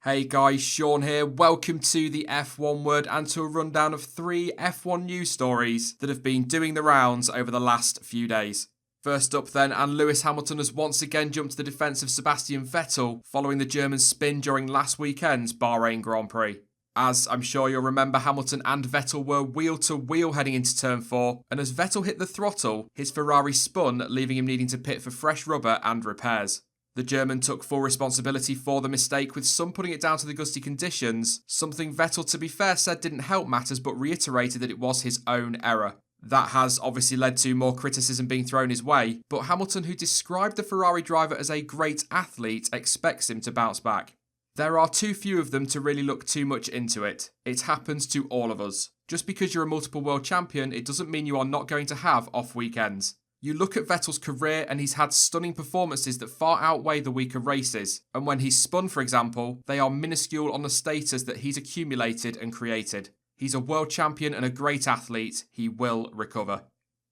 Hey guys, Sean here. Welcome to the F1 Word and to a rundown of 3 F1 news stories that have been doing the rounds over the last few days. First up then, and Lewis Hamilton has once again jumped to the defence of Sebastian Vettel following the German's spin during last weekend's Bahrain Grand Prix. As I'm sure you'll remember, Hamilton and Vettel were wheel to wheel heading into turn 4, and as Vettel hit the throttle, his Ferrari spun, leaving him needing to pit for fresh rubber and repairs. The German took full responsibility for the mistake, with some putting it down to the gusty conditions, something Vettel, to be fair, said didn't help matters but reiterated that it was his own error. That has obviously led to more criticism being thrown his way, but Hamilton, who described the Ferrari driver as a great athlete, expects him to bounce back. There are too few of them to really look too much into it. It happens to all of us. Just because you're a multiple world champion, it doesn't mean you are not going to have off weekends. You look at Vettel's career and he's had stunning performances that far outweigh the weaker races. And when he's spun, for example, they are minuscule on the status that he's accumulated and created. He's a world champion and a great athlete. He will recover.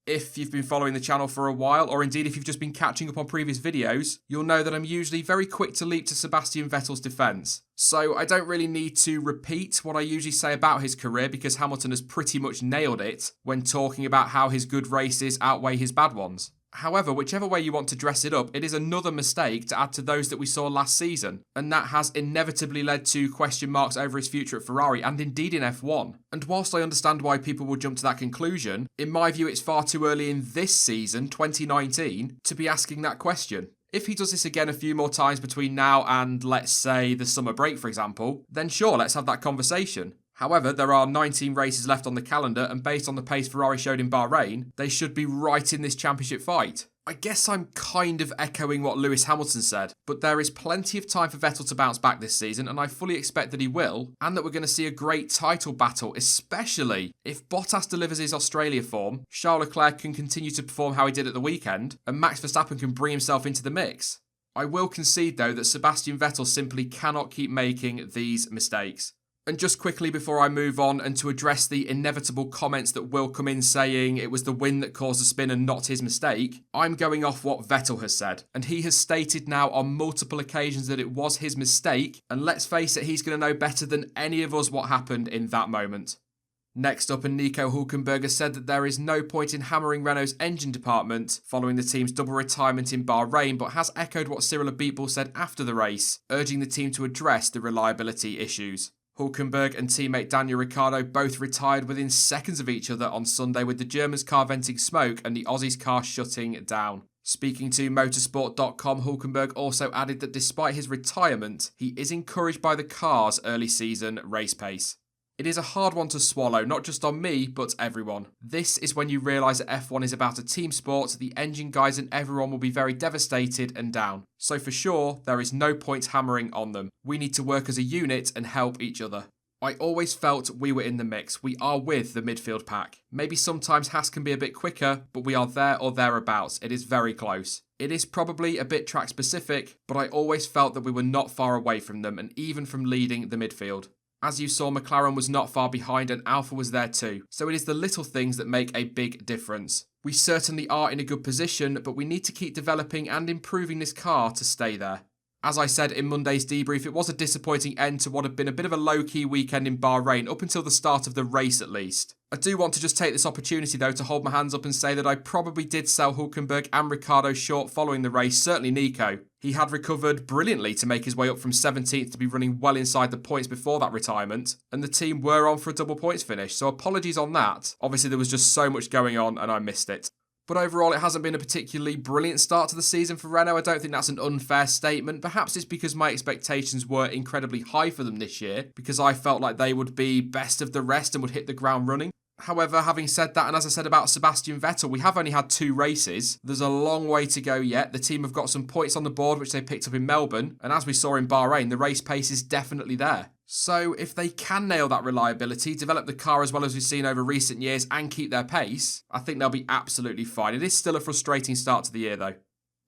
If you've been following the channel for a while, or indeed if you've just been catching up on previous videos, you'll know that I'm usually very quick to leap to Sebastian Vettel's defence. So I don't really need to repeat what I usually say about his career because Hamilton has pretty much nailed it when talking about how his good races outweigh his bad ones. However, whichever way you want to dress it up, it is another mistake to add to those that we saw last season, and that has inevitably led to question marks over his future at Ferrari and indeed in F1. And whilst I understand why people will jump to that conclusion, in my view it's far too early in this season, 2019, to be asking that question. If he does this again a few more times between now and, let's say, the summer break, for example, then sure, let's have that conversation. However, there are 19 races left on the calendar, and based on the pace Ferrari showed in Bahrain, they should be right in this championship fight. I guess I'm kind of echoing what Lewis Hamilton said, but there is plenty of time for Vettel to bounce back this season, and I fully expect that he will, and that we're going to see a great title battle, especially if Bottas delivers his Australia form, Charles Leclerc can continue to perform how he did at the weekend, and Max Verstappen can bring himself into the mix. I will concede, though, that Sebastian Vettel simply cannot keep making these mistakes. And just quickly before I move on, and to address the inevitable comments that will come in saying it was the win that caused the spin and not his mistake, I'm going off what Vettel has said. And he has stated now on multiple occasions that it was his mistake, and let's face it, he's going to know better than any of us what happened in that moment. Next up, and Nico Hulkenberg has said that there is no point in hammering Renault's engine department following the team's double retirement in Bahrain, but has echoed what Cyril Abiteboul said after the race, urging the team to address the reliability issues. Hulkenberg and teammate Daniel Ricciardo both retired within seconds of each other on Sunday, with the German's car venting smoke and the Aussie's car shutting down. Speaking to motorsport.com, Hulkenberg also added that despite his retirement, he is encouraged by the car's early season race pace. It is a hard one to swallow, not just on me, but everyone. This is when you realise that F1 is about a team sport, the engine guys and everyone will be very devastated and down. So for sure, there is no point hammering on them. We need to work as a unit and help each other. I always felt we were in the mix. We are with the midfield pack. Maybe sometimes Haas can be a bit quicker, but we are there or thereabouts. It is very close. It is probably a bit track specific, but I always felt that we were not far away from them and even from leading the midfield. As you saw, McLaren was not far behind and Alpha was there too, so it is the little things that make a big difference. We certainly are in a good position, but we need to keep developing and improving this car to stay there. As I said in Monday's debrief, it was a disappointing end to what had been a bit of a low-key weekend in Bahrain, up until the start of the race at least. I do want to just take this opportunity though to hold my hands up and say that I probably did sell Hulkenberg and Ricciardo short following the race, certainly Nico. He had recovered brilliantly to make his way up from 17th to be running well inside the points before that retirement, and the team were on for a double points finish, so apologies on that. Obviously there was just so much going on and I missed it. But overall, it hasn't been a particularly brilliant start to the season for Renault. I don't think that's an unfair statement. Perhaps it's because my expectations were incredibly high for them this year, because I felt like they would be best of the rest and would hit the ground running. However, having said that, and as I said about Sebastian Vettel, we have only had 2 races. There's a long way to go yet. The team have got some points on the board, which they picked up in Melbourne. And as we saw in Bahrain, the race pace is definitely there. So if they can nail that reliability, develop the car as well as we've seen over recent years and keep their pace, I think they'll be absolutely fine. It is still a frustrating start to the year though.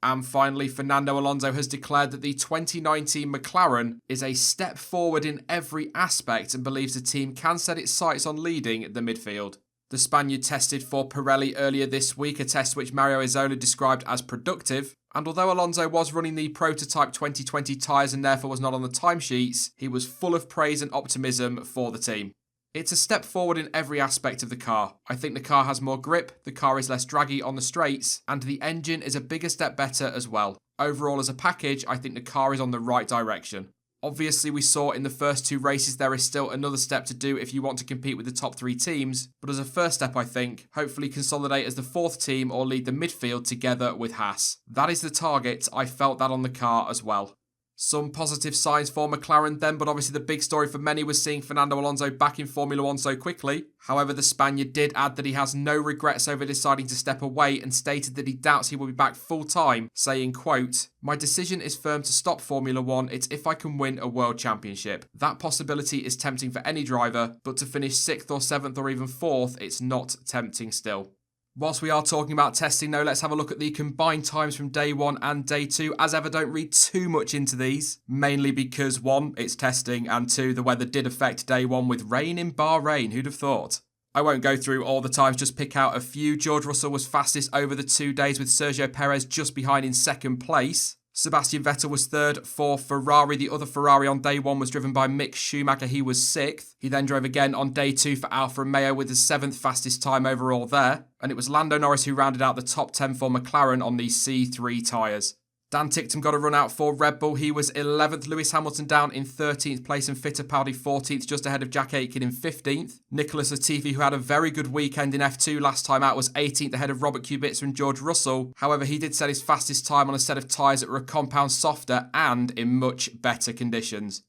And finally, Fernando Alonso has declared that the 2019 McLaren is a step forward in every aspect and believes the team can set its sights on leading the midfield. The Spaniard tested for Pirelli earlier this week, a test which Mario Isola described as productive, and although Alonso was running the prototype 2020 tyres and therefore was not on the timesheets, he was full of praise and optimism for the team. It's a step forward in every aspect of the car. I think the car has more grip, the car is less draggy on the straights, and the engine is a bigger step better as well. Overall, as a package, I think the car is on the right direction. Obviously, we saw in the first 2 races there is still another step to do if you want to compete with the top 3 teams, but as a first step I think, hopefully consolidate as the 4th team or lead the midfield together with Haas. That is the target, I felt that on the car as well. Some positive signs for McLaren then, but obviously the big story for many was seeing Fernando Alonso back in Formula 1 so quickly. However, the Spaniard did add that he has no regrets over deciding to step away and stated that he doubts he will be back full time, saying, quote, "My decision is firm to stop Formula 1, it's if I can win a world championship. That possibility is tempting for any driver, but to finish 6th or 7th or even 4th, it's not tempting still." Whilst we are talking about testing though, let's have a look at the combined times from day 1 and day 2. As ever, don't read too much into these, mainly because 1, it's testing, and 2, the weather did affect day 1 with rain in Bahrain, who'd have thought? I won't go through all the times, just pick out a few. George Russell was fastest over the 2 days with Sergio Perez just behind in 2nd place. Sebastian Vettel was 3rd for Ferrari. The other Ferrari on day 1 was driven by Mick Schumacher. He was 6th. He then drove again on day 2 for Alfa Romeo with the 7th fastest time overall there. And it was Lando Norris who rounded out the top 10 for McLaren on the C3 tyres. Dan Ticktum got a run out for Red Bull. He was 11th. Lewis Hamilton down in 13th place and Fittipaldi 14th, just ahead of Jack Aitken in 15th. Nicholas Latifi, who had a very good weekend in F2 last time out, was 18th ahead of Robert Kubica and George Russell. However, he did set his fastest time on a set of tyres that were a compound softer and in much better conditions.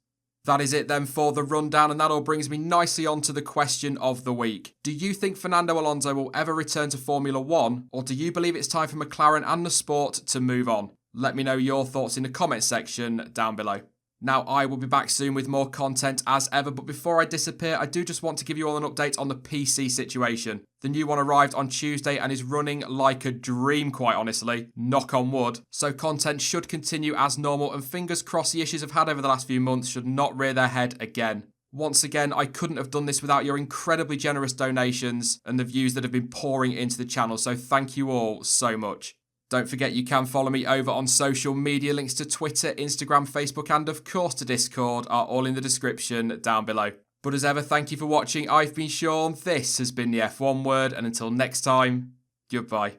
That is it then for the rundown, and that all brings me nicely on to the question of the week. Do you think Fernando Alonso will ever return to Formula 1, or do you believe it's time for McLaren and the sport to move on? Let me know your thoughts in the comment section down below. Now, I will be back soon with more content as ever, but before I disappear, I do just want to give you all an update on the PC situation. The new one arrived on Tuesday and is running like a dream, quite honestly. Knock on wood. So content should continue as normal, and fingers crossed the issues I've had over the last few months should not rear their head again. Once again, I couldn't have done this without your incredibly generous donations and the views that have been pouring into the channel, so thank you all so much. Don't forget you can follow me over on social media. Links to Twitter, Instagram, Facebook, and of course to Discord are all in the description down below. But as ever, thank you for watching. I've been Sean, this has been the F1 Word, and until next time, goodbye.